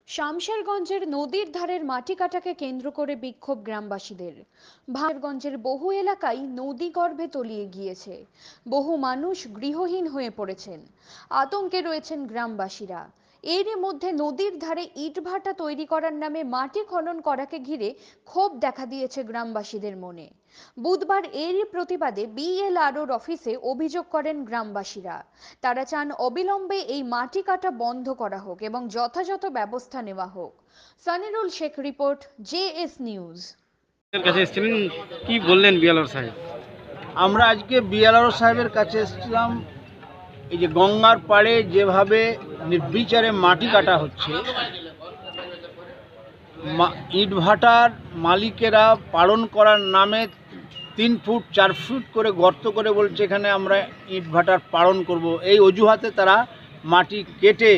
শামশেরগঞ্জের নদীর ধারের মাটি কাটাকে কেন্দ্র করে বিক্ষোভ গ্রামবাসীদের। ভারগঞ্জের বহু এলাকায় নদী গর্ভে তলিয়ে গিয়েছে, বহু মানুষ গৃহহীন হয়ে পড়েছেন। আতঙ্কে রয়েছেন গ্রামবাসীরা। এরই মধ্যে নদীর ধারে ইটভাটা তৈরি করার নামে মাটি খনন করাকে ঘিরে ক্ষোভ দেখা দিয়েছে গ্রামবাসীদের মনে। বুধবার এরই প্রতিবাদে বিএলআরওর অফিসে অভিযোগ করেন গ্রামবাসীরা। তারা চান অবিলম্বে এই মাটি কাটা বন্ধ করা হোক এবং যথাযথ ব্যবস্থা নেওয়া হোক। সানিরুল শেখ রিপোর্ট, জেএস নিউজ। এর কাছে এসেছিলেন, কি বললেন বিএলআর সাহেব? আমরা আজকে বিএলআর সাহেবের কাছে এসেছিলাম। এই যে গঙ্গার পাড়ে যেভাবে নির্বিচারে মাটি কাটা হচ্ছে, ইটভাটার মালিকেরা পালন করার নামে 3 ফুট 4 ফুট করে গর্ত করে বলছে এখানে আমরা ইটভাটার পালন করব। এই অজুহাতে তারা মাটি কেটে,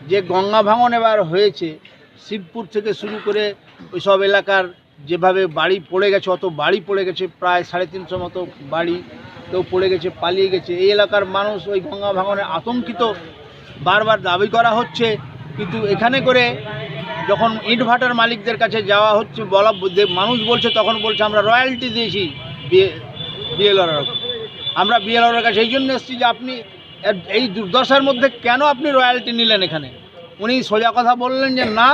যে গঙ্গা ভাঙন এবার হয়েছে শিবপুর থেকে শুরু করে ওই সব এলাকার যেভাবে বাড়ি পড়ে গেছে, অত বাড়ি পড়ে গেছে, প্রায় 350 মতো বাড়ি কেউ পড়ে গেছে, পালিয়ে গেছে। এই এলাকার মানুষ ওই গঙ্গা ভাঙনে আতঙ্কিত। বারবার দাবি করা হচ্ছে, কিন্তু এখানে করে যখন ইটভাটার মালিকদের কাছে যাওয়া হচ্ছে, মানুষ বলছে, তখন বলছে আমরা রয়্যালটি দিয়েছি বিএলআর। আমরা বিএলআর কাছে এই জন্য এসেছি যে আপনি এই দুর্দশার মধ্যে কেন আপনি রয়্যালটি নিলেন এখানে। উনি সোজা কথা বললেন যে না,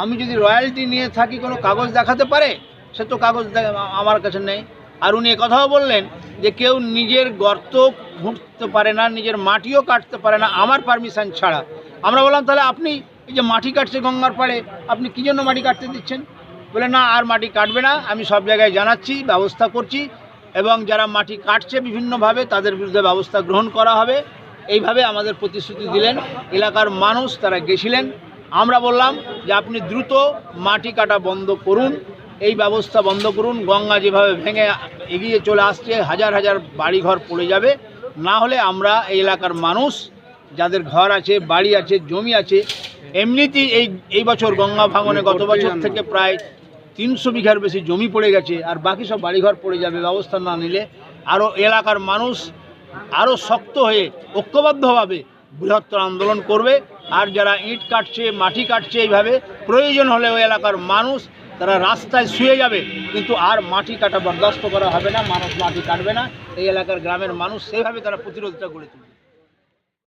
আমি যদি রয়্যালটি নিয়ে থাকি কোনো কাগজ দেখাতে পারে, সে তো কাগজ আমার কাছে নেই। আর উনি কথাও বললেন যে কেউ নিজের গর্ত খুঁড়তে পারে না, নিজের মাটিও কাটতে পারে না আমার পারমিশন ছাড়া। আমরা বললাম তাহলে আপনি এই যে মাটি কাটছে গঙ্গার পাড়ে, আপনি কী জন্য মাটি কাটতে দিচ্ছেন? বলে না, আর মাটি কাটবে না, আমি সব জায়গায় জানাচ্ছি, ব্যবস্থা করছি, এবং যারা মাটি কাটছে বিভিন্নভাবে তাদের বিরুদ্ধে ব্যবস্থা গ্রহণ করা হবে। এইভাবে আমাদের প্রতিশ্রুতি দিলেন। এলাকার মানুষ তারা গেছিলেন। আমরা বললাম যে আপনি দ্রুত মাটি কাটা বন্ধ করুন, এই ব্যবস্থা বন্ধ করুন। গঙ্গা যেভাবে ভেঙে এগিয়ে চলে আসছে, হাজার হাজার বাড়িঘর পড়ে যাবে। না হলে আমরা এই এলাকার মানুষ, যাদের ঘর আছে, বাড়ি আছে, জমি আছে, এমনিতেই এই বছর গঙ্গা ভাঙনে গত বছর থেকে প্রায় 300 বিঘার বেশি জমি পড়ে গেছে, আর বাকি সব বাড়িঘর পড়ে যাবে ব্যবস্থা না নিলে। আরও এলাকার মানুষ আরও শক্ত হয়ে ঐক্যবদ্ধভাবে বৃহত্তর আন্দোলন করবে। আর যারা ইট কাটছে, মাটি কাটছে, এইভাবে প্রয়োজন হলে ওই এলাকার মানুষ তারা রাস্তায় শুয়ে যাবে, কিন্তু আর মাটি কাটা বরদাস্ত করা হবে না। মানুষ মাটি কাটবে না। এই এলাকার গ্রামের মানুষ সেভাবে তারা প্রতিরোধটা গড়ে তুলবে।